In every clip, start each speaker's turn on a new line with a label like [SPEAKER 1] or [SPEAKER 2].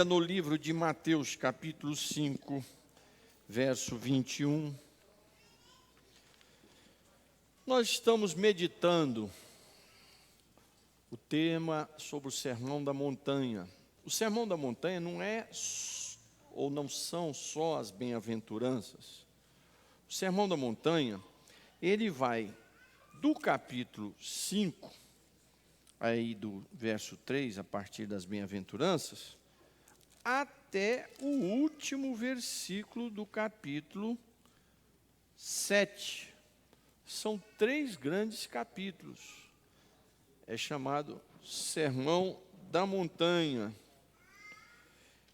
[SPEAKER 1] No livro de Mateus, capítulo 5, verso 21, nós estamos meditando o tema sobre o Sermão da Montanha. O Sermão da Montanha não é ou não são só as bem-aventuranças. O Sermão da Montanha, ele vai do capítulo 5, aí do verso 3, a partir das bem-aventuranças, até o último versículo do capítulo 7. São 3 grandes capítulos. É chamado Sermão da Montanha.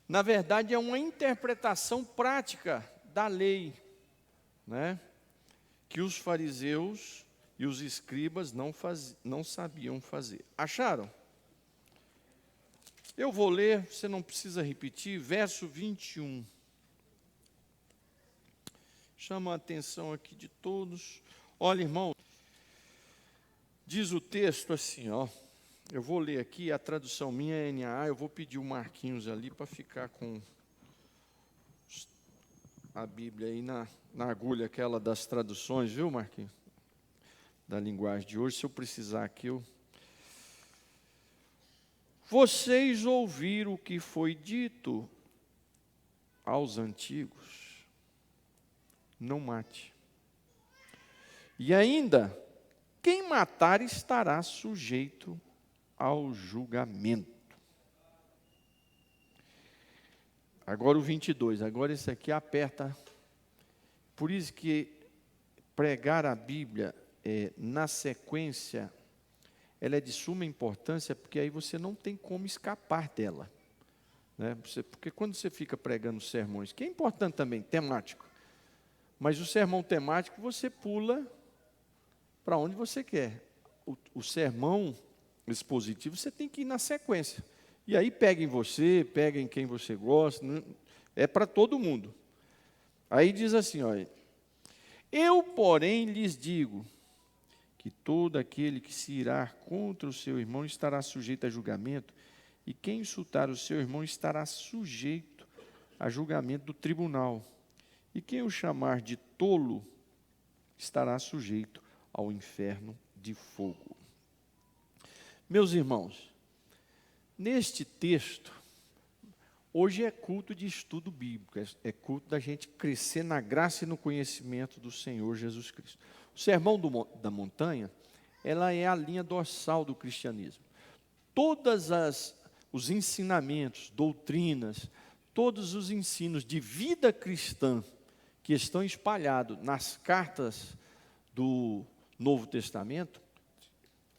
[SPEAKER 1] Na verdade, é uma interpretação prática da lei, né? Que os fariseus e os escribas não sabiam fazer. Acharam? Eu vou ler, você não precisa repetir, verso 21. Chama a atenção aqui de todos. Olha, irmão, diz o texto assim, ó. Eu vou ler aqui, a tradução minha é NAA, eu vou pedir o Marquinhos ali para ficar com a Bíblia aí na agulha, aquela das traduções, viu, Marquinhos? Da linguagem de hoje, se eu precisar aqui, Vocês ouviram o que foi dito aos antigos, não mate. E ainda, quem matar estará sujeito ao julgamento. Agora o 22, agora esse aqui aperta. Por isso que pregar a Bíblia na sequência, ela é de suma importância, porque aí você não tem como escapar dela, né? Porque quando você fica pregando sermões, que é importante também, temático, mas o sermão temático você pula para onde você quer. O sermão expositivo você tem que ir na sequência. E aí pega em você, pega em quem você gosta, é para todo mundo. Aí diz assim, olha, eu, porém, lhes digo que todo aquele que se irar contra o seu irmão estará sujeito a julgamento, e quem insultar o seu irmão estará sujeito a julgamento do tribunal. E quem o chamar de tolo estará sujeito ao inferno de fogo. Meus irmãos, neste texto, hoje é culto de estudo bíblico, é culto da gente crescer na graça e no conhecimento do Senhor Jesus Cristo. O Sermão da Montanha, ela é a linha dorsal do cristianismo. Todos os ensinamentos, doutrinas, todos os ensinos de vida cristã que estão espalhados nas cartas do Novo Testamento,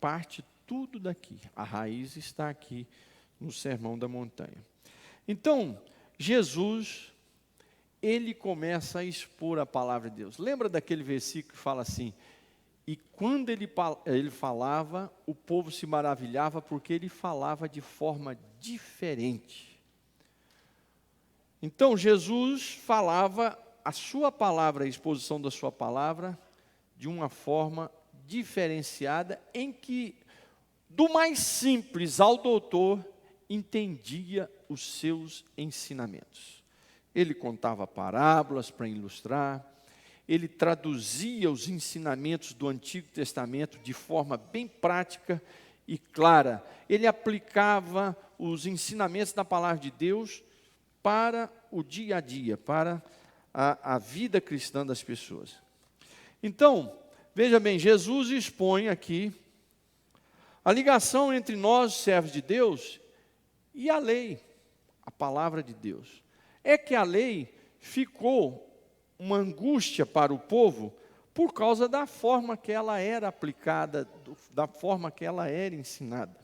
[SPEAKER 1] parte tudo daqui. A raiz está aqui no Sermão da Montanha. Então, Jesus, ele começa a expor a palavra de Deus. Lembra daquele versículo que fala assim, e quando ele falava, o povo se maravilhava porque ele falava de forma diferente. Então, Jesus falava a sua palavra, a exposição da sua palavra, de uma forma diferenciada, em que, do mais simples ao doutor, entendia os seus ensinamentos. Ele contava parábolas para ilustrar, ele traduzia os ensinamentos do Antigo Testamento de forma bem prática e clara. Ele aplicava os ensinamentos da palavra de Deus para o dia a dia, para a vida cristã das pessoas. Então, veja bem, Jesus expõe aqui a ligação entre nós, servos de Deus, e a lei, a palavra de Deus. É que a lei ficou uma angústia para o povo por causa da forma que ela era aplicada, da forma que ela era ensinada.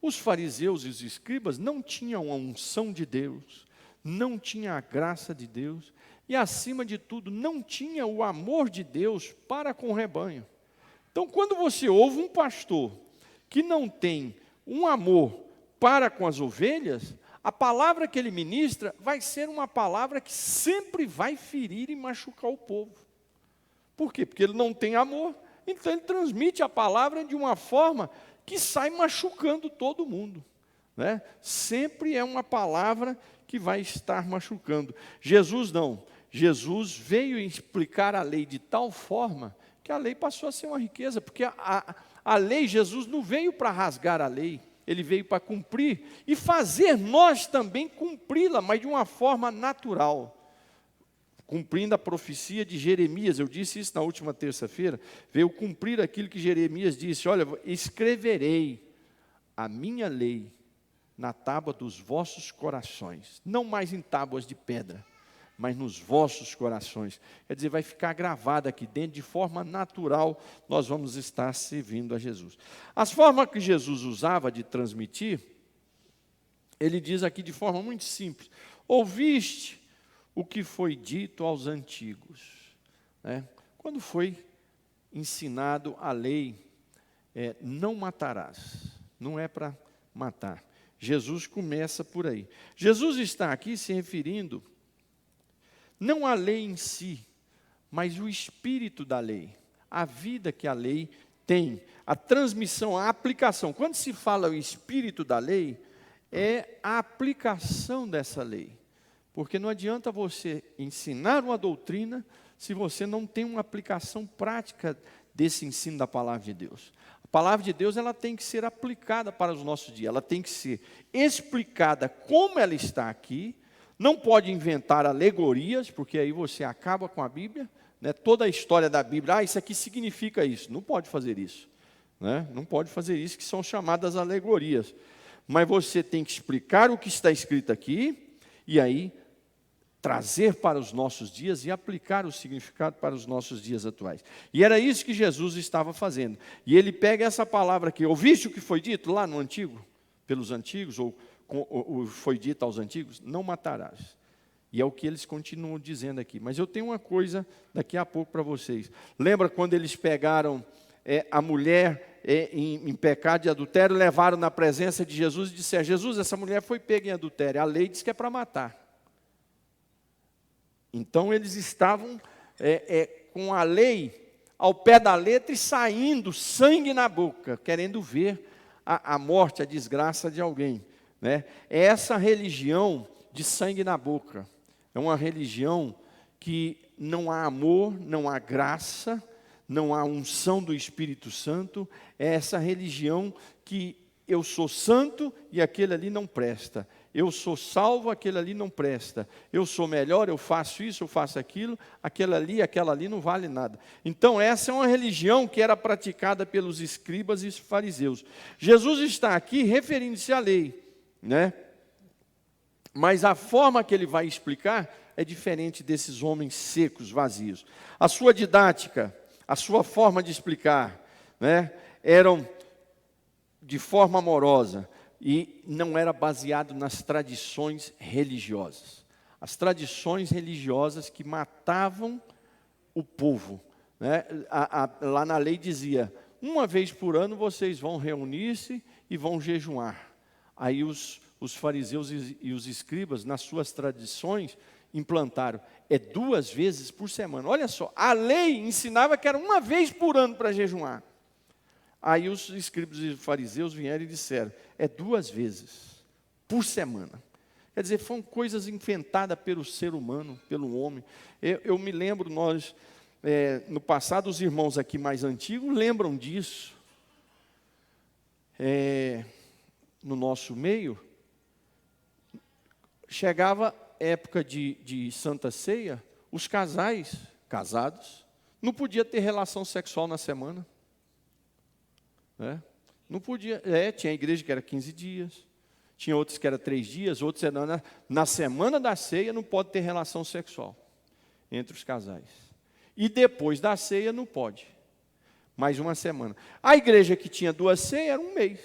[SPEAKER 1] Os fariseus e os escribas não tinham a unção de Deus, não tinham a graça de Deus, e acima de tudo, não tinha o amor de Deus para com o rebanho. Então, quando você ouve um pastor que não tem um amor para com as ovelhas, a palavra que ele ministra vai ser uma palavra que sempre vai ferir e machucar o povo. Por quê? Porque ele não tem amor, então ele transmite a palavra de uma forma que sai machucando todo mundo. né? Sempre é uma palavra que vai estar machucando. Jesus não. Jesus veio explicar a lei de tal forma que a lei passou a ser uma riqueza, porque a lei, Jesus não veio para rasgar a lei, ele veio para cumprir e fazer nós também cumpri-la, mas de uma forma natural. Cumprindo a profecia de Jeremias, eu disse isso na última terça-feira, veio cumprir aquilo que Jeremias disse: olha, escreverei a minha lei na tábua dos vossos corações, não mais em tábuas de pedra, mas nos vossos corações. Quer dizer, vai ficar gravado aqui dentro, de forma natural, nós vamos estar servindo a Jesus. As formas que Jesus usava de transmitir, ele diz aqui de forma muito simples: ouviste o que foi dito aos antigos, né? Quando foi ensinado a lei, não matarás, não é para matar. Jesus começa por aí. Jesus está aqui se referindo não à lei em si, mas o espírito da lei, a vida que a lei tem, a transmissão, a aplicação. Quando se fala o espírito da lei, é a aplicação dessa lei. Porque não adianta você ensinar uma doutrina se você não tem uma aplicação prática desse ensino da palavra de Deus. A palavra de Deus, ela tem que ser aplicada para os nossos dias, ela tem que ser explicada como ela está aqui. Não pode inventar alegorias, porque aí você acaba com a Bíblia, né? Toda a história da Bíblia, isso aqui significa isso. Não pode fazer isso, né? Não pode fazer isso, que são chamadas alegorias. Mas você tem que explicar o que está escrito aqui, e aí trazer para os nossos dias e aplicar o significado para os nossos dias atuais. E era isso que Jesus estava fazendo. E ele pega essa palavra aqui: ouviste o que foi dito lá no antigo, pelos antigos, ou foi dito aos antigos, não matarás. E é o que eles continuam dizendo aqui. Mas eu tenho uma coisa daqui a pouco para vocês. Lembra quando eles pegaram a mulher em pecado de adultério, levaram na presença de Jesus e disseram: Jesus, essa mulher foi pega em adultério. A lei diz que é para matar. Então eles estavam com a lei ao pé da letra e saindo sangue na boca, querendo ver a morte, a desgraça de alguém, né? É essa religião de sangue na boca. É uma religião que não há amor, não há graça, não há unção do Espírito Santo. É essa religião que eu sou santo e aquele ali não presta. Eu sou salvo, aquele ali não presta. Eu sou melhor, eu faço isso, eu faço aquilo, aquela ali não vale nada. Então essa é uma religião que era praticada pelos escribas e fariseus. Jesus está aqui referindo-se à lei, né? Mas a forma que ele vai explicar é diferente desses homens secos, vazios. A sua didática, a sua forma de explicar, né, eram de forma amorosa. E não era baseado nas tradições religiosas. As tradições religiosas que matavam o povo, né? Lá na lei dizia: uma vez por ano vocês vão reunir-se e vão jejuar. Aí os fariseus e os escribas, nas suas tradições, implantaram: 2 vezes por semana. Olha só, a lei ensinava que era uma vez por ano para jejuar. Aí os escribas e fariseus vieram e disseram: 2 vezes por semana. Quer dizer, foram coisas inventadas pelo ser humano, pelo homem. Eu me lembro, nós, no passado, os irmãos aqui mais antigos lembram disso. No nosso meio, chegava época de Santa Ceia, os casais casados não podiam ter relação sexual na semana. Não podia, tinha igreja que era 15 dias, tinha outros que era 3 dias, outros eram na semana da ceia não pode ter relação sexual entre os casais. E depois da ceia não pode, mais uma semana. A igreja que tinha 2 ceias era 1 mês.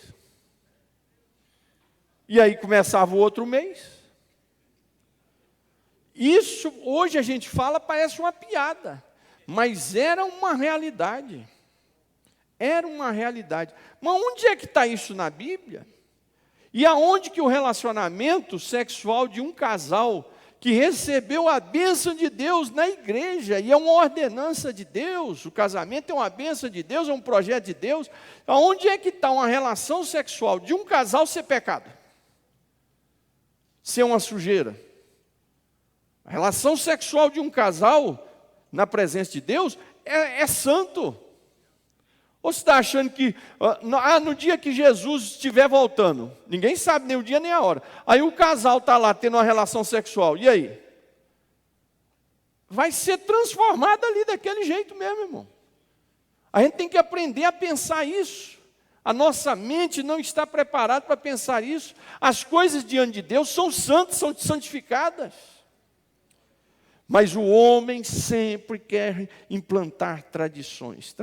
[SPEAKER 1] E aí começava o outro mês. Isso hoje a gente fala, parece uma piada, mas era uma realidade. Era uma realidade. Mas onde é que está isso na Bíblia? E aonde que o relacionamento sexual de um casal que recebeu a bênção de Deus na igreja, e é uma ordenança de Deus, o casamento é uma bênção de Deus, é um projeto de Deus, aonde é que está uma relação sexual de um casal ser pecado? ser uma sujeira. A relação sexual de um casal, na presença de Deus, é santo. Ou você está achando que, no dia que Jesus estiver voltando, ninguém sabe nem o dia nem a hora, aí o casal está lá tendo uma relação sexual, e aí? Vai ser transformado ali daquele jeito mesmo, irmão. A gente tem que aprender a pensar isso. A nossa mente não está preparada para pensar isso. As coisas diante de Deus são santas, são santificadas. Mas o homem sempre quer implantar tradições.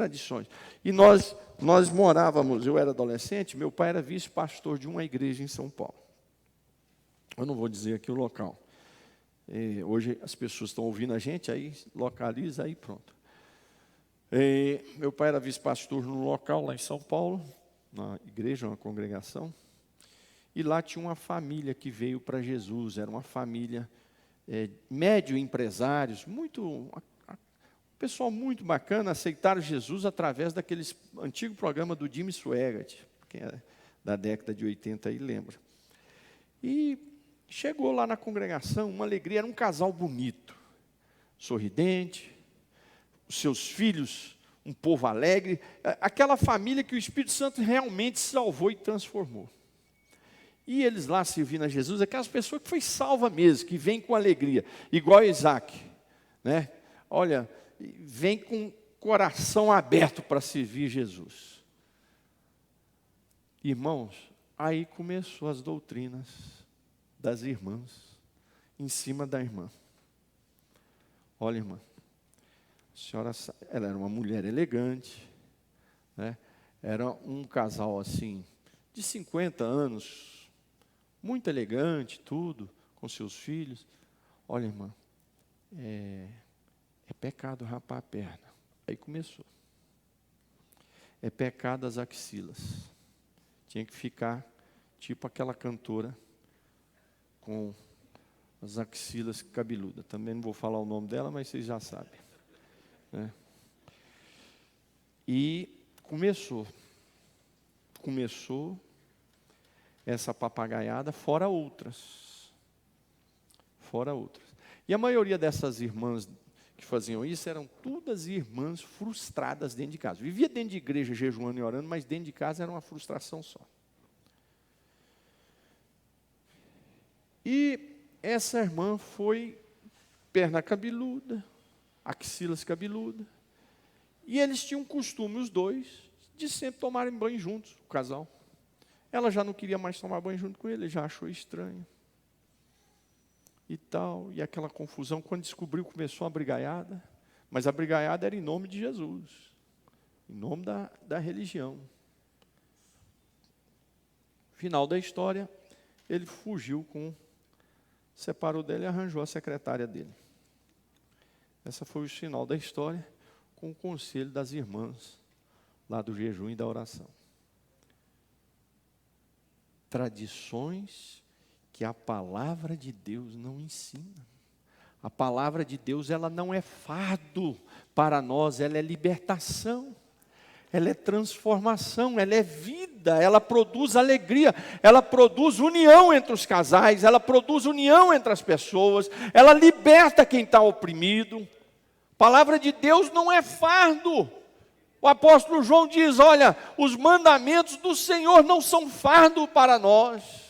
[SPEAKER 1] E nós morávamos, eu era adolescente, meu pai era vice-pastor de uma igreja em São Paulo. Eu não vou dizer aqui o local. Hoje as pessoas estão ouvindo a gente, aí localiza, aí pronto. Meu pai era vice-pastor num local lá em São Paulo, na igreja, uma congregação. E lá tinha uma família que veio para Jesus, era uma família... médio empresários, pessoal muito bacana, aceitaram Jesus através daquele antigo programa do Jimmy Swaggart, quem é da década de 80 aí lembra. E chegou lá na congregação, uma alegria, era um casal bonito, sorridente, os seus filhos, um povo alegre, aquela família que o Espírito Santo realmente salvou e transformou. E eles lá servindo a Jesus, aquelas pessoas que foi salva mesmo, que vem com alegria, igual a Isaac, né? Olha, vem com coração aberto para servir Jesus. Irmãos, aí começou as doutrinas das irmãs, em cima da irmã. Olha, irmã, a senhora, ela era uma mulher elegante, né? Era um casal assim, de 50 anos, muito elegante, tudo, com seus filhos. Olha, irmã, é pecado rapar a perna. Aí começou. É pecado as axilas. Tinha que ficar tipo aquela cantora com as axilas cabeludas. Também não vou falar o nome dela, mas vocês já sabem, né? E começou essa papagaiada, fora outras. E a maioria dessas irmãs que faziam isso eram todas irmãs frustradas dentro de casa. Vivia dentro de igreja jejuando e orando, mas dentro de casa era uma frustração só. E essa irmã foi perna cabeluda, axilas cabeluda, e eles tinham costume, os dois, de sempre tomarem banho juntos, o casal. Ela já não queria mais tomar banho junto com ele, já achou estranho. E tal, e aquela confusão, quando descobriu, começou a brigaiada, mas a brigaiada era em nome de Jesus, em nome da religião. Final da história, ele fugiu separou dela e arranjou a secretária dele. Essa foi o final da história, com o conselho das irmãs, lá do jejum e da oração. Tradições que a palavra de Deus não ensina. A palavra de Deus, ela não é fardo para nós, ela é libertação, ela é transformação, ela é vida, ela produz alegria, ela produz união entre os casais, ela produz união entre as pessoas, ela liberta quem está oprimido. A palavra de Deus não é fardo. O apóstolo João diz, olha, os mandamentos do Senhor não são fardo para nós.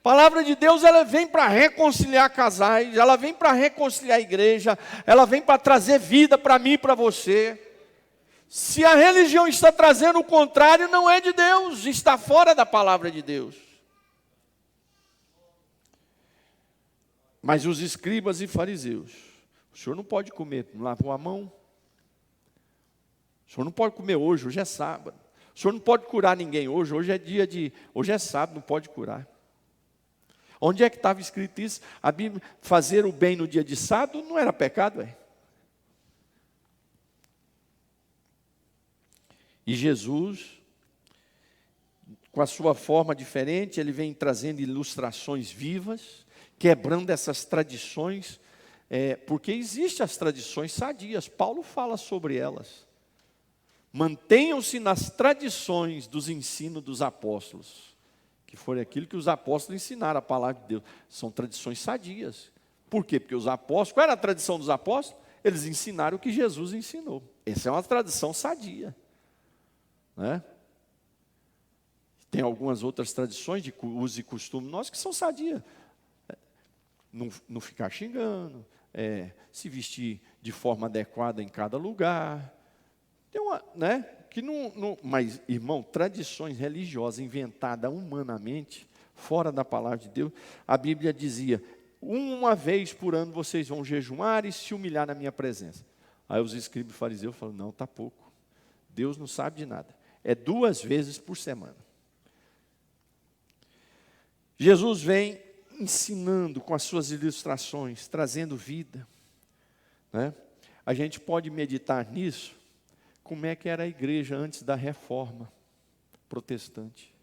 [SPEAKER 1] A palavra de Deus, ela vem para reconciliar casais, ela vem para reconciliar a igreja, ela vem para trazer vida para mim e para você. Se a religião está trazendo o contrário, não é de Deus, está fora da palavra de Deus. Mas os escribas e fariseus, o senhor não pode comer, não lavou a mão? O senhor não pode comer hoje é sábado. O senhor não pode curar ninguém hoje é sábado, não pode curar. Onde é que estava escrito isso? A Bíblia, fazer o bem no dia de sábado não era pecado, é? E Jesus, com a sua forma diferente, ele vem trazendo ilustrações vivas, quebrando essas tradições, porque existem as tradições sadias, Paulo fala sobre elas. Mantenham-se nas tradições dos ensinos dos apóstolos, que foi aquilo que os apóstolos ensinaram, a palavra de Deus. São tradições sadias. Por quê? Porque os apóstolos, qual era a tradição dos apóstolos? Eles ensinaram o que Jesus ensinou. Essa é uma tradição sadia, né? Tem algumas outras tradições de uso e costume nossos que são sadias. Não ficar xingando, se vestir de forma adequada em cada lugar. Tem uma, né? Que mas, irmão, tradições religiosas inventadas humanamente, fora da palavra de Deus, a Bíblia dizia: uma vez por ano vocês vão jejuar e se humilhar na minha presença. Aí os escribas e fariseus falaram: não, está pouco. Deus não sabe de nada. É 2 vezes por semana. Jesus vem ensinando com as suas ilustrações, trazendo vida, né? A gente pode meditar nisso, como é que era a igreja antes da reforma protestante,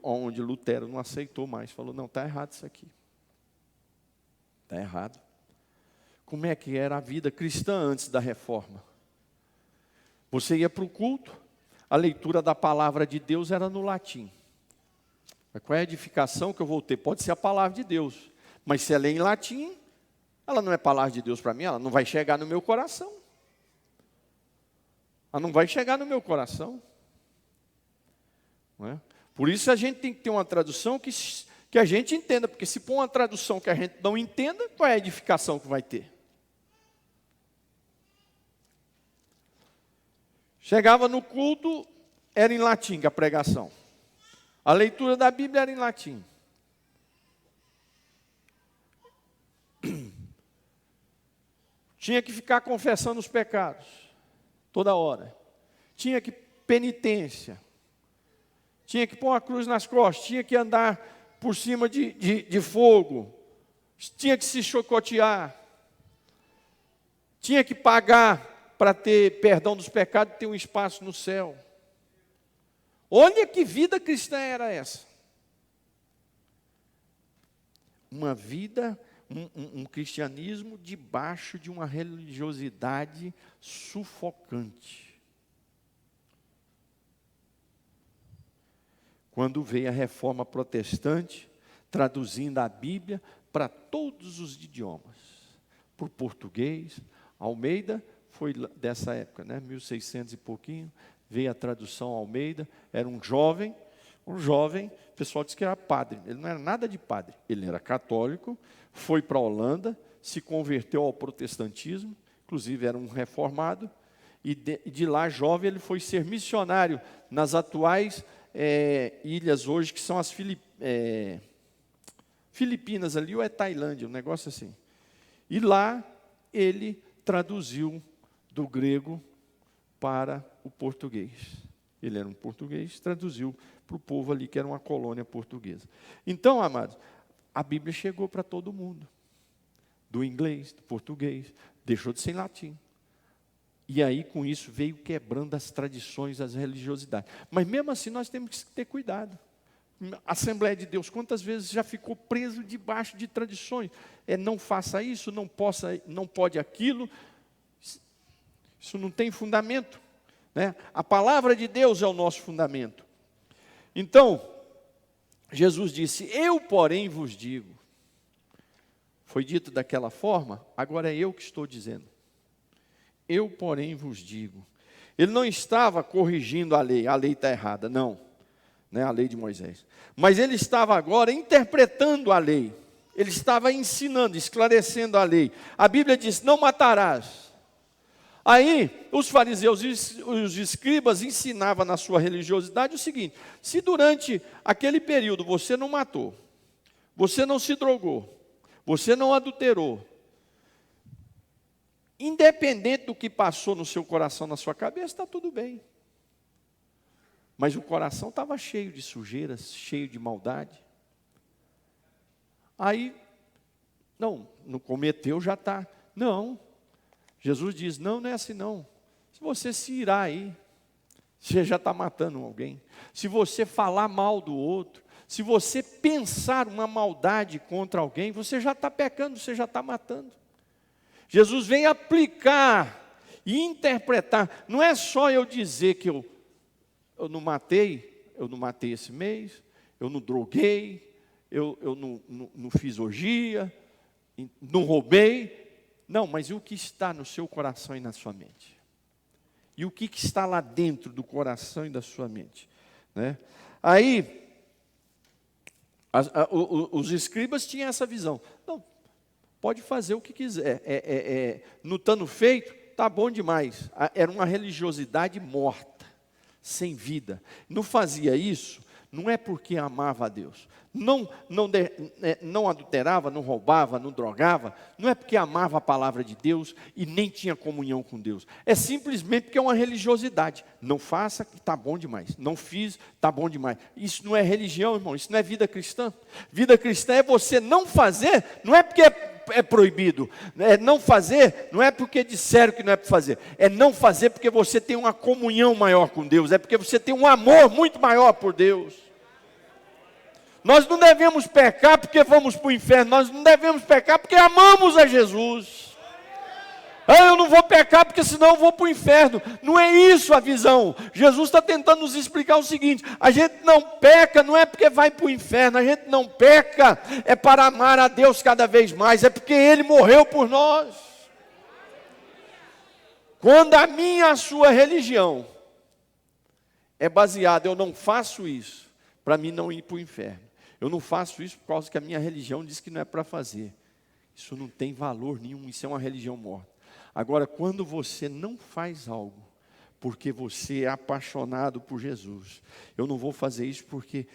[SPEAKER 1] onde Lutero não aceitou mais, falou: não, está errado isso aqui, está errado. Como é que era a vida cristã antes da reforma? Você ia para o culto, a leitura da palavra de Deus era no latim. Qual é a edificação que eu vou ter? Pode ser a palavra de Deus, mas se ela é em latim, ela não é palavra de Deus para mim, ela não vai chegar no meu coração. Ela não vai chegar no meu coração. Não é? Por isso a gente tem que ter uma tradução que a gente entenda, porque se for uma tradução que a gente não entenda, qual é a edificação que vai ter? Chegava no culto, era em latim a pregação. A leitura da Bíblia era em latim. Tinha que ficar confessando os pecados toda hora. Tinha que penitência. Tinha que pôr uma cruz nas costas. Tinha que andar por cima de fogo. Tinha que se chicotear. Tinha que pagar para ter perdão dos pecados e ter um espaço no céu. Olha que vida cristã era essa. Uma vida, um cristianismo debaixo de uma religiosidade sufocante. Quando veio a reforma protestante, traduzindo a Bíblia para todos os idiomas, por português, Almeida foi dessa época, né? 1600 e pouquinho, veio a tradução Almeida, era um jovem, o pessoal disse que era padre, ele não era nada de padre, ele era católico, foi para a Holanda, se converteu ao protestantismo, inclusive era um reformado, e de lá, jovem, ele foi ser missionário nas atuais ilhas hoje, que são as Filipinas ali, ou é Tailândia, um negócio assim. E lá, ele traduziu do grego para o português. Ele era um português, traduziu para o povo ali, que era uma colônia portuguesa. Então, amados, a Bíblia chegou para todo mundo. Do inglês, do português, deixou de ser em latim. E aí, com isso, veio quebrando as tradições, as religiosidades. Mas mesmo assim, nós temos que ter cuidado. A Assembleia de Deus, quantas vezes já ficou preso debaixo de tradições? Não faça isso, não pode aquilo. Isso não tem fundamento, né? A palavra de Deus é o nosso fundamento. Então, Jesus disse: eu, porém, vos digo. Foi dito daquela forma, agora é eu que estou dizendo. Eu, porém, vos digo. Ele não estava corrigindo a lei está errada, não, né, a lei de Moisés. Mas ele estava agora interpretando a lei. Ele estava ensinando, esclarecendo a lei. A Bíblia diz: não matarás. Aí, os fariseus e os escribas ensinavam na sua religiosidade o seguinte: se durante aquele período você não matou, você não se drogou, você não adulterou, independente do que passou no seu coração, na sua cabeça, está tudo bem. Mas o coração estava cheio de sujeiras, cheio de maldade. Aí, não cometeu, já está. Não. Jesus diz: não é assim não. Se você se irar aí, você já está matando alguém. Se você falar mal do outro, se você pensar uma maldade contra alguém, você já está pecando, você já está matando. Jesus vem aplicar e interpretar. Não é só eu dizer que eu não matei esse mês, eu não droguei, eu não fiz orgia, não roubei. Não, mas e o que está no seu coração e na sua mente? E o que está lá dentro do coração e da sua mente? Né? Aí, os escribas tinham essa visão. Não, pode fazer o que quiser. No estando feito, está bom demais. Era uma religiosidade morta, sem vida. Não fazia isso, não é porque amava a Deus. Não adulterava, não roubava, não drogava. Não é porque amava a palavra de Deus e nem tinha comunhão com Deus. É simplesmente porque é uma religiosidade. Não faça, que está bom demais. Não fiz, está bom demais. Isso não é religião, irmão. Isso não é vida cristã. Vida cristã é você não fazer, não é porque é proibido. Não fazer, não é porque disseram que não é para fazer. É não fazer porque você tem uma comunhão maior com Deus. É porque você tem um amor muito maior por Deus. Nós não devemos pecar porque vamos para o inferno. Nós não devemos pecar porque amamos a Jesus. Eu não vou pecar porque senão eu vou para o inferno. Não é isso a visão. Jesus está tentando nos explicar o seguinte: a gente não peca não é porque vai para o inferno. A gente não peca é para amar a Deus cada vez mais. É porque Ele morreu por nós. Quando a minha, a sua religião é baseada, eu não faço isso para mim não ir para o inferno. Eu não faço isso por causa que a minha religião diz que não é para fazer. Isso não tem valor nenhum, isso é uma religião morta. Agora, quando você não faz algo porque você é apaixonado por Jesus, eu não vou fazer isso porque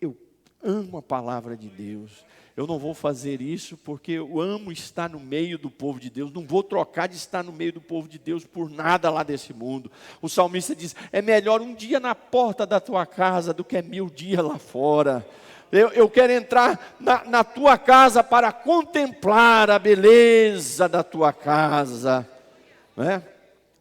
[SPEAKER 1] eu amo a palavra de Deus, eu não vou fazer isso porque eu amo estar no meio do povo de Deus, não vou trocar de estar no meio do povo de Deus por nada lá desse mundo. O salmista diz, é melhor um dia na porta da tua casa do que 1000 dias lá fora. Eu quero entrar na tua casa para contemplar a beleza da tua casa. Né?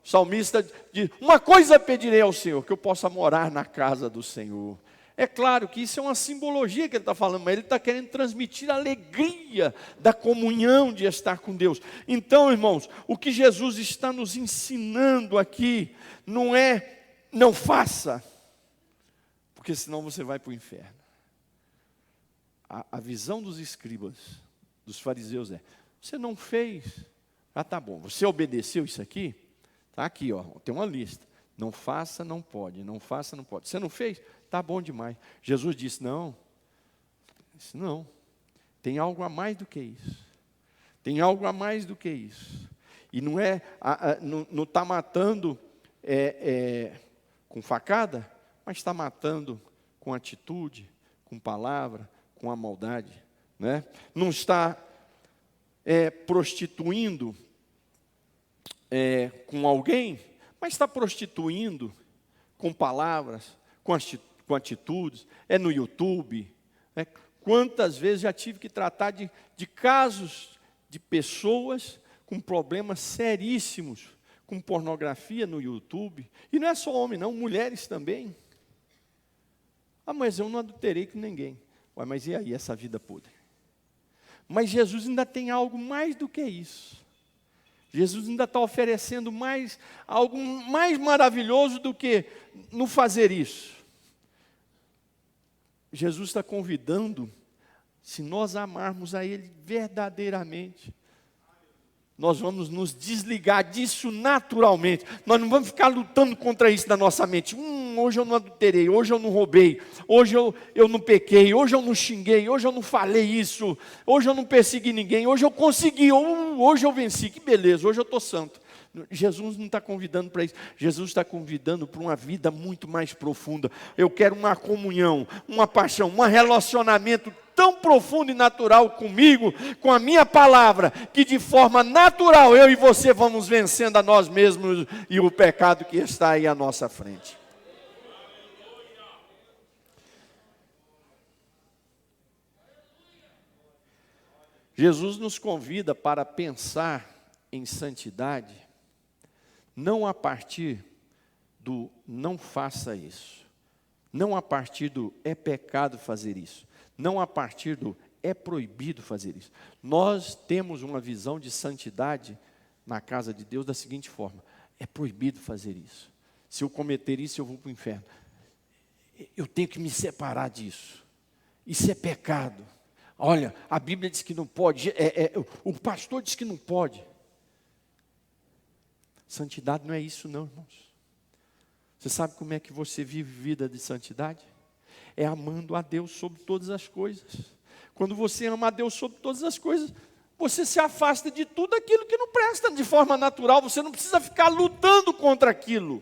[SPEAKER 1] O salmista diz, uma coisa pedirei ao Senhor, que eu possa morar na casa do Senhor. É claro que isso é uma simbologia que ele está falando, mas ele está querendo transmitir a alegria da comunhão de estar com Deus. Então, irmãos, o que Jesus está nos ensinando aqui, não é, não faça, porque senão você vai para o inferno. A visão dos escribas, dos fariseus é, você não fez, tá bom, você obedeceu isso aqui? Está aqui, ó, tem uma lista, não faça, não pode, não faça, não pode. Você não fez? Tá bom demais. Jesus disse, não, tem algo a mais do que isso, tem algo a mais do que isso. E não é, não está matando com facada, mas está matando com atitude, com palavra, com a maldade, né? Não está prostituindo com alguém, mas está prostituindo com palavras, com atitudes, no YouTube. Quantas vezes já tive que tratar de casos de pessoas com problemas seríssimos, com pornografia no YouTube, e não é só homem não, mulheres também. Mas eu não adulterei com ninguém. Mas e aí essa vida podre? Mas Jesus ainda tem algo mais do que isso. Jesus ainda está oferecendo algo mais maravilhoso do que não fazer isso. Jesus está convidando, se nós amarmos a Ele verdadeiramente, nós vamos nos desligar disso naturalmente. Nós não vamos ficar lutando contra isso na nossa mente. Hoje eu não adulterei, hoje eu não roubei, hoje eu não pequei, hoje eu não xinguei, hoje eu não falei isso, hoje eu não persegui ninguém, hoje eu consegui, hoje eu venci, que beleza, hoje eu estou santo. Jesus não está convidando para isso. Jesus está convidando para uma vida muito mais profunda. Eu quero uma comunhão, uma paixão, um relacionamento tão profundo e natural comigo, com a minha palavra, que de forma natural eu e você vamos vencendo a nós mesmos e o pecado que está aí à nossa frente. Jesus nos convida para pensar em santidade, não a partir do não faça isso, não a partir do é pecado fazer isso, não a partir do é proibido fazer isso. Nós temos uma visão de santidade na casa de Deus da seguinte forma: é proibido fazer isso. Se eu cometer isso, eu vou para o inferno. Eu tenho que me separar disso. Isso é pecado. Olha, a Bíblia diz que não pode, o pastor diz que não pode. Santidade não é isso não, irmãos. Você sabe como é que você vive vida de santidade? É amando a Deus sobre todas as coisas. Quando você ama a Deus sobre todas as coisas, você se afasta de tudo aquilo que não presta de forma natural. Você não precisa ficar lutando contra aquilo.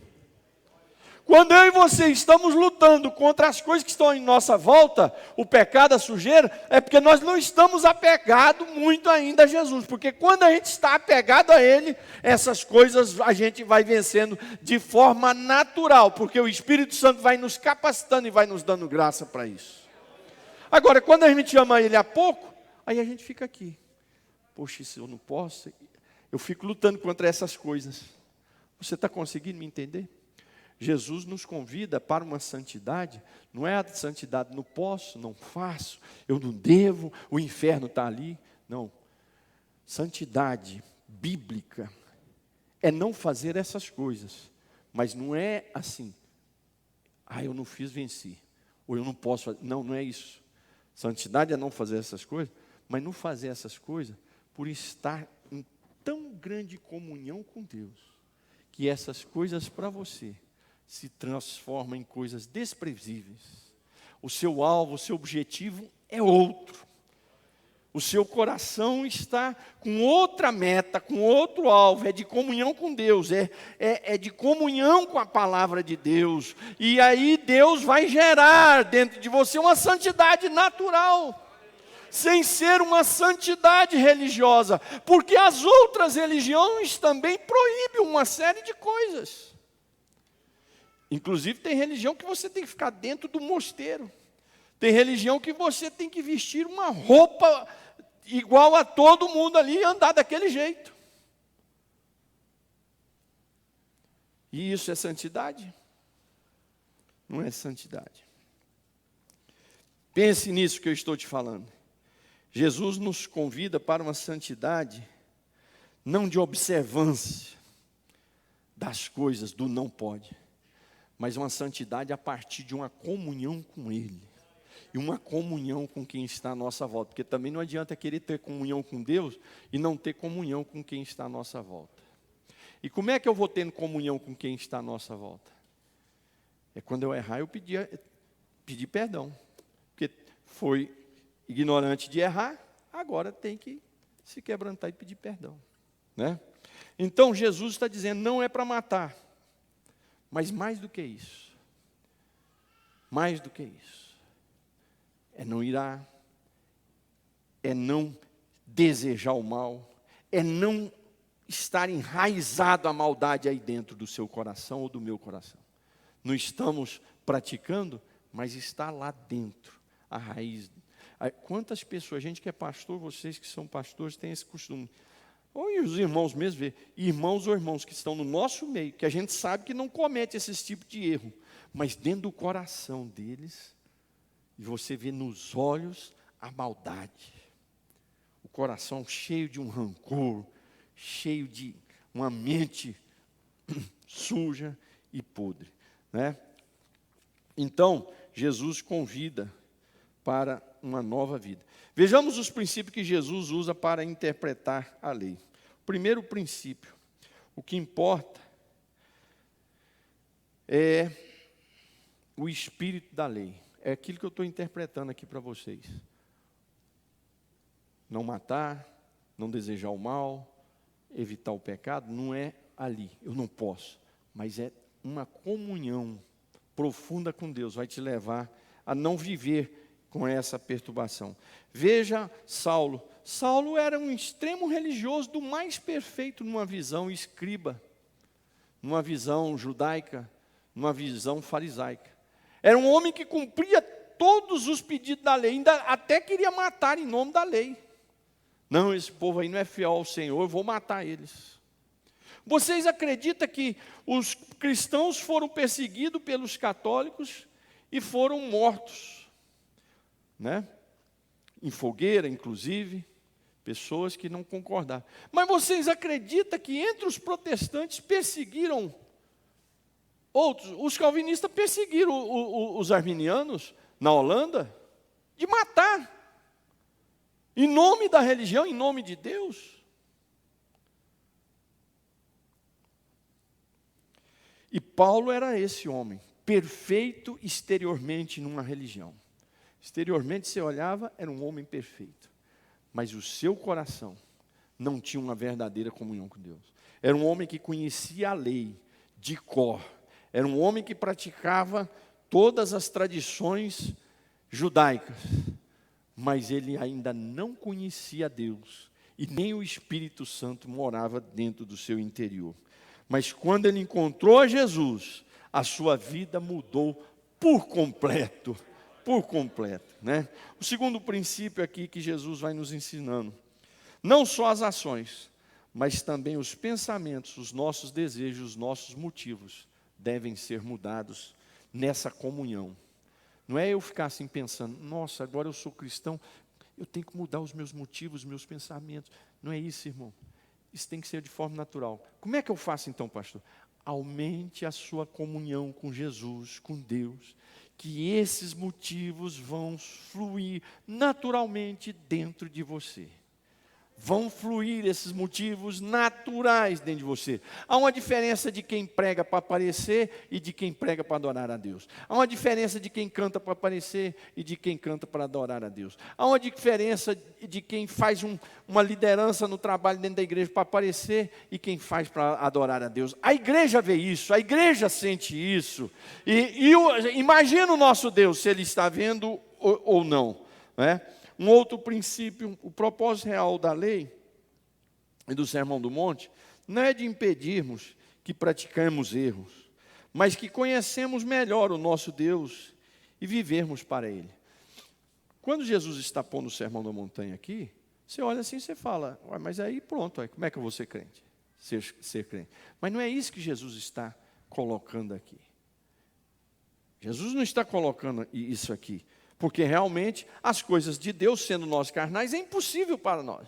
[SPEAKER 1] Quando eu e você estamos lutando contra as coisas que estão em nossa volta, o pecado, a sujeira, é porque nós não estamos apegados muito ainda a Jesus. Porque quando a gente está apegado a Ele, essas coisas a gente vai vencendo de forma natural. Porque o Espírito Santo vai nos capacitando e vai nos dando graça para isso. Agora, quando a gente ama Ele há pouco, aí a gente fica aqui. Poxa, isso eu não posso. Eu fico lutando contra essas coisas. Você está conseguindo me entender? Jesus nos convida para uma santidade, não é a santidade, não posso, não faço, eu não devo, o inferno está ali. Não. Santidade bíblica é não fazer essas coisas, mas não é assim, eu não fiz, venci, ou eu não posso fazer. Não, não é isso. Santidade é não fazer essas coisas, mas não fazer essas coisas por estar em tão grande comunhão com Deus, que essas coisas para você se transforma em coisas desprezíveis. O seu alvo, o seu objetivo é outro. O seu coração está com outra meta, com outro alvo, é de comunhão com Deus, é de comunhão com a palavra de Deus. E aí Deus vai gerar dentro de você uma santidade natural, sem ser uma santidade religiosa, porque as outras religiões também proíbem uma série de coisas. Inclusive tem religião que você tem que ficar dentro do mosteiro. Tem religião que você tem que vestir uma roupa igual a todo mundo ali e andar daquele jeito. E isso é santidade? Não é santidade. Pense nisso que eu estou te falando. Jesus nos convida para uma santidade, não de observância das coisas, do não pode, mas uma santidade a partir de uma comunhão com Ele. E uma comunhão com quem está à nossa volta. Porque também não adianta querer ter comunhão com Deus e não ter comunhão com quem está à nossa volta. E como é que eu vou tendo comunhão com quem está à nossa volta? É quando eu errar, eu pedir perdão. Porque foi ignorante de errar, agora tem que se quebrantar e pedir perdão. Né? Então Jesus está dizendo, não é para matar. Mas mais do que isso, é não irar, é não desejar o mal, é não estar enraizado a maldade aí dentro do seu coração ou do meu coração. Não estamos praticando, mas está lá dentro, a raiz. Quantas pessoas, gente que é pastor, vocês que são pastores, têm esse costume. Ou os irmãos mesmo, irmãos ou irmãos que estão no nosso meio, que a gente sabe que não comete esse tipo de erro, mas dentro do coração deles, e você vê nos olhos a maldade. O coração cheio de um rancor, cheio de uma mente suja e podre. Né? Então, Jesus convida para uma nova vida. Vejamos os princípios que Jesus usa para interpretar a lei. Primeiro princípio, o que importa é o espírito da lei. É aquilo que eu estou interpretando aqui para vocês. Não matar, não desejar o mal, evitar o pecado, não é ali, eu não posso. Mas é uma comunhão profunda com Deus, vai te levar a não viver com essa perturbação. Veja Saulo. Saulo era um extremo religioso do mais perfeito numa visão escriba, numa visão judaica, numa visão farisaica. Era um homem que cumpria todos os pedidos da lei, ainda até queria matar em nome da lei. Não, esse povo aí não é fiel ao Senhor, eu vou matar eles. Vocês acreditam que os cristãos foram perseguidos pelos católicos e foram mortos? Né? Em fogueira, inclusive, pessoas que não concordavam. Mas vocês acreditam que entre os protestantes perseguiram outros? Os calvinistas perseguiram os arminianos na Holanda? de matar, em nome da religião, em nome de Deus. E Paulo era esse homem, perfeito exteriormente numa religião. Exteriormente você olhava, era um homem perfeito, mas o seu coração não tinha uma verdadeira comunhão com Deus. Era um homem que conhecia a lei de cor, era um homem que praticava todas as tradições judaicas, mas ele ainda não conhecia Deus, e nem o Espírito Santo morava dentro do seu interior. Mas quando ele encontrou a Jesus, a sua vida mudou por completo, né? O segundo princípio aqui que Jesus vai nos ensinando, não só as ações, mas também os pensamentos, os nossos desejos, os nossos motivos devem ser mudados nessa comunhão. Não é eu ficar assim pensando, nossa, agora eu sou cristão, eu tenho que mudar os meus motivos, os meus pensamentos. Não é isso, irmão. Isso tem que ser de forma natural. Como é que eu faço então, pastor? Aumente a sua comunhão com Jesus, com Deus, que esses motivos vão fluir naturalmente dentro de você. Vão fluir esses motivos naturais dentro de você. Há uma diferença de quem prega para aparecer e de quem prega para adorar a Deus. Há uma diferença de quem canta para aparecer e de quem canta para adorar a Deus. Há uma diferença de quem faz uma liderança no trabalho dentro da igreja para aparecer e quem faz para adorar a Deus. A igreja vê isso, a igreja sente isso. Imagina o nosso Deus, se Ele está vendo ou não, né? Um outro princípio, o propósito real da lei e do Sermão do Monte, não é de impedirmos que praticamos erros, mas que conhecemos melhor o nosso Deus e vivermos para Ele. Quando Jesus está pondo o Sermão da Montanha aqui, você olha assim e você fala, mas aí pronto, como é que eu vou ser crente? Ser crente. Mas não é isso que Jesus está colocando aqui. Jesus não está colocando isso aqui. Porque realmente as coisas de Deus, sendo nós carnais, é impossível para nós.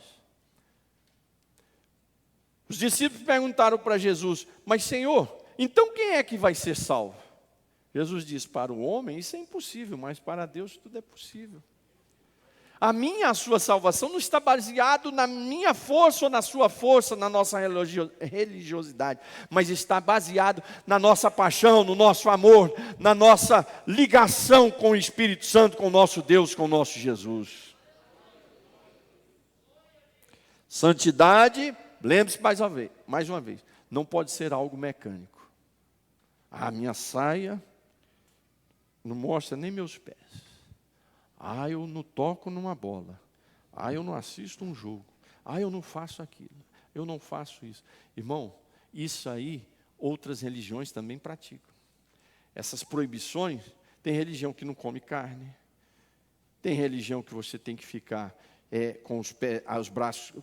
[SPEAKER 1] Os discípulos perguntaram para Jesus, mas Senhor, então quem é que vai ser salvo? Jesus diz, para o homem isso é impossível, mas para Deus tudo é possível. A sua salvação não está baseado na minha força ou na sua força, na nossa religiosidade, mas está baseado na nossa paixão, no nosso amor, na nossa ligação com o Espírito Santo, com o nosso Deus, com o nosso Jesus. Santidade, lembre-se mais uma vez, não pode ser algo mecânico. A minha saia não mostra nem meus pés. Eu não toco numa bola. Eu não assisto um jogo. Eu não faço aquilo. Eu não faço isso. Irmão, isso aí outras religiões também praticam. Essas proibições, tem religião que não come carne. Tem religião que você tem que ficar com os braços,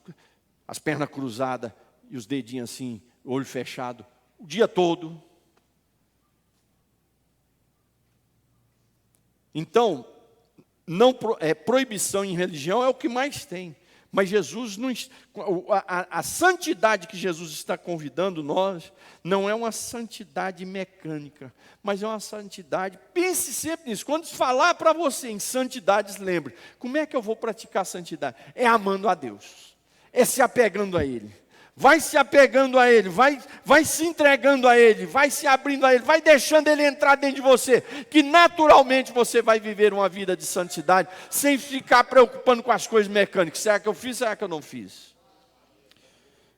[SPEAKER 1] as pernas cruzadas e os dedinhos assim, olho fechado, o dia todo. Então, proibição em religião é o que mais tem. Mas Jesus não, a santidade que Jesus está convidando nós não é uma santidade mecânica, mas é uma santidade, pense sempre nisso, quando falar para você em santidades, lembre, como é que eu vou praticar santidade? É amando a Deus, é se apegando a Ele. Vai se apegando a Ele, vai se entregando a Ele, vai se abrindo a Ele, vai deixando Ele entrar dentro de você, que naturalmente você vai viver uma vida de santidade, sem ficar preocupando com as coisas mecânicas. Será que eu fiz, será que eu não fiz?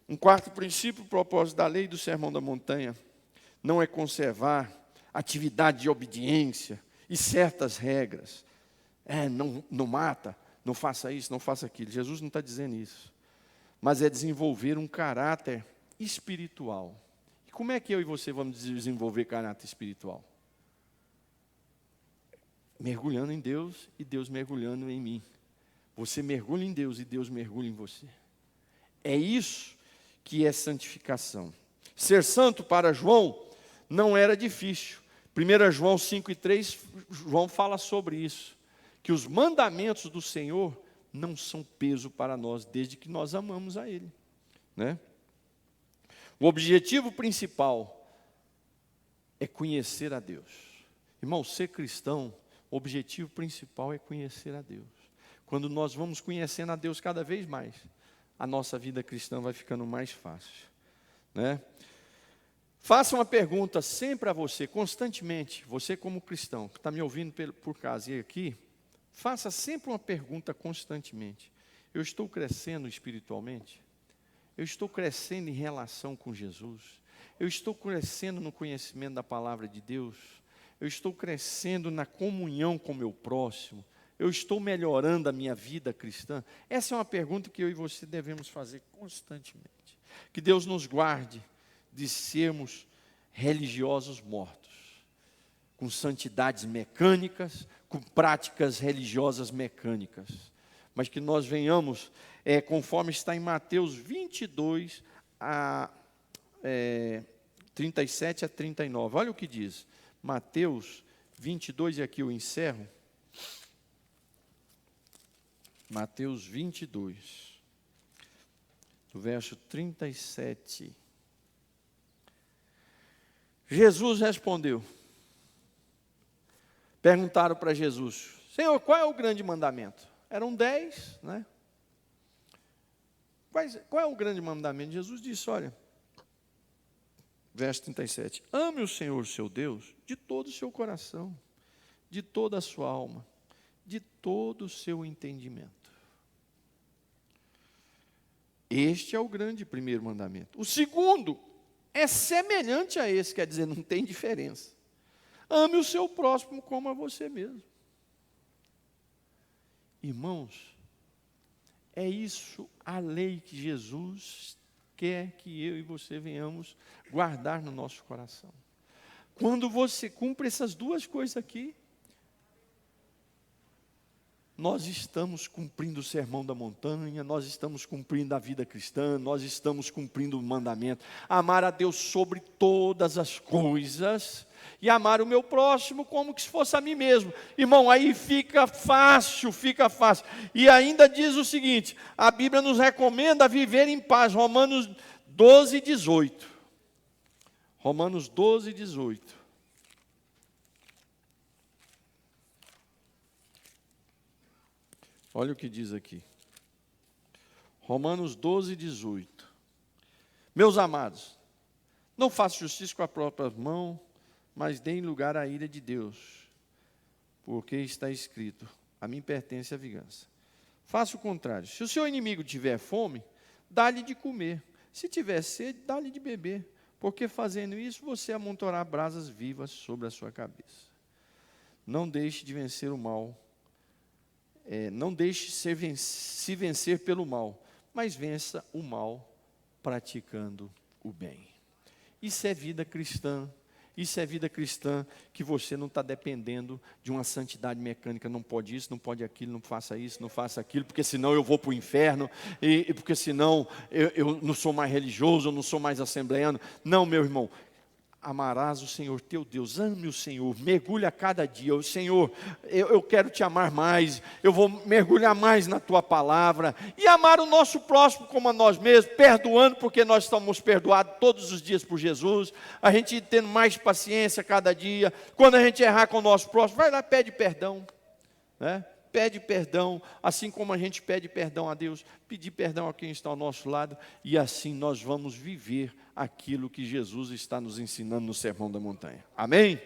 [SPEAKER 1] Um quarto princípio, o propósito da lei do Sermão da Montanha, não é conservar atividade de obediência e certas regras. Não mata, não faça isso, não faça aquilo. Jesus não está dizendo isso. Mas é desenvolver um caráter espiritual. E como é que eu e você vamos desenvolver caráter espiritual? Mergulhando em Deus e Deus mergulhando em mim. Você mergulha em Deus e Deus mergulha em você. É isso que é santificação. Ser santo para João não era difícil. 1 João 5:3, João fala sobre isso. Que os mandamentos do Senhor não são peso para nós, desde que nós amamos a Ele, né? O objetivo principal é conhecer a Deus. Irmão, ser cristão O objetivo principal é conhecer a Deus. Quando nós vamos conhecendo a Deus cada vez mais, a nossa vida cristã vai ficando mais fácil, né? Faça uma pergunta sempre a você, constantemente, você como cristão, que está me ouvindo por casa e aqui, faça sempre uma pergunta constantemente. Eu estou crescendo espiritualmente? Eu estou crescendo em relação com Jesus? Eu estou crescendo no conhecimento da palavra de Deus? Eu estou crescendo na comunhão com o meu próximo? Eu estou melhorando a minha vida cristã? Essa é uma pergunta que eu e você devemos fazer constantemente. Que Deus nos guarde de sermos religiosos mortos, com santidades mecânicas, com práticas religiosas mecânicas, mas que nós venhamos, conforme está em Mateus 22, 37 a 39, olha o que diz, Mateus 22, e aqui eu encerro, Mateus 22, do verso 37, Jesus respondeu, perguntaram para Jesus, Senhor, qual é o grande mandamento? Eram 10, né? Qual é o grande mandamento? Jesus disse, olha, verso 37, ame o Senhor seu Deus de todo o seu coração, de toda a sua alma, de todo o seu entendimento. Este é o grande primeiro mandamento. O segundo é semelhante a esse, quer dizer, não tem diferença. Ame o seu próximo como a você mesmo. Irmãos, é isso a lei que Jesus quer que eu e você venhamos guardar no nosso coração. Quando você cumpre essas duas coisas aqui, nós estamos cumprindo o sermão da montanha, nós estamos cumprindo a vida cristã, nós estamos cumprindo o mandamento. Amar a Deus sobre todas as coisas e amar o meu próximo como que se fosse a mim mesmo. Irmão, aí fica fácil, fica fácil. E ainda diz o seguinte, a Bíblia nos recomenda viver em paz, Romanos 12, 18. Romanos 12, 18. Olha o que diz aqui. Romanos 12, 18. Meus amados, não façam justiça com a própria mão, mas deem lugar à ira de Deus, porque está escrito, a mim pertence a vingança. Faça o contrário. Se o seu inimigo tiver fome, dá-lhe de comer. Se tiver sede, dá-lhe de beber, porque fazendo isso, você amontoará brasas vivas sobre a sua cabeça. Não deixe de vencer o mal. Não deixe se vencer pelo mal, mas vença o mal praticando o bem. Isso é vida cristã. Isso é vida cristã, que você não está dependendo de uma santidade mecânica. Não pode isso, não pode aquilo, não faça isso, não faça aquilo, porque senão eu vou para o inferno, e porque senão eu não sou mais religioso, eu não sou mais assembleano. Não, meu irmão. Amarás o Senhor teu Deus, ame o Senhor, mergulhe a cada dia, o Senhor, eu quero te amar mais, eu vou mergulhar mais na tua palavra, e amar o nosso próximo como a nós mesmos, perdoando, porque nós estamos perdoados todos os dias por Jesus, a gente tendo mais paciência cada dia, quando a gente errar com o nosso próximo, vai lá, pede perdão, né? Pede perdão, assim como a gente pede perdão a Deus, pedir perdão a quem está ao nosso lado, e assim nós vamos viver aquilo que Jesus está nos ensinando no Sermão da Montanha. Amém?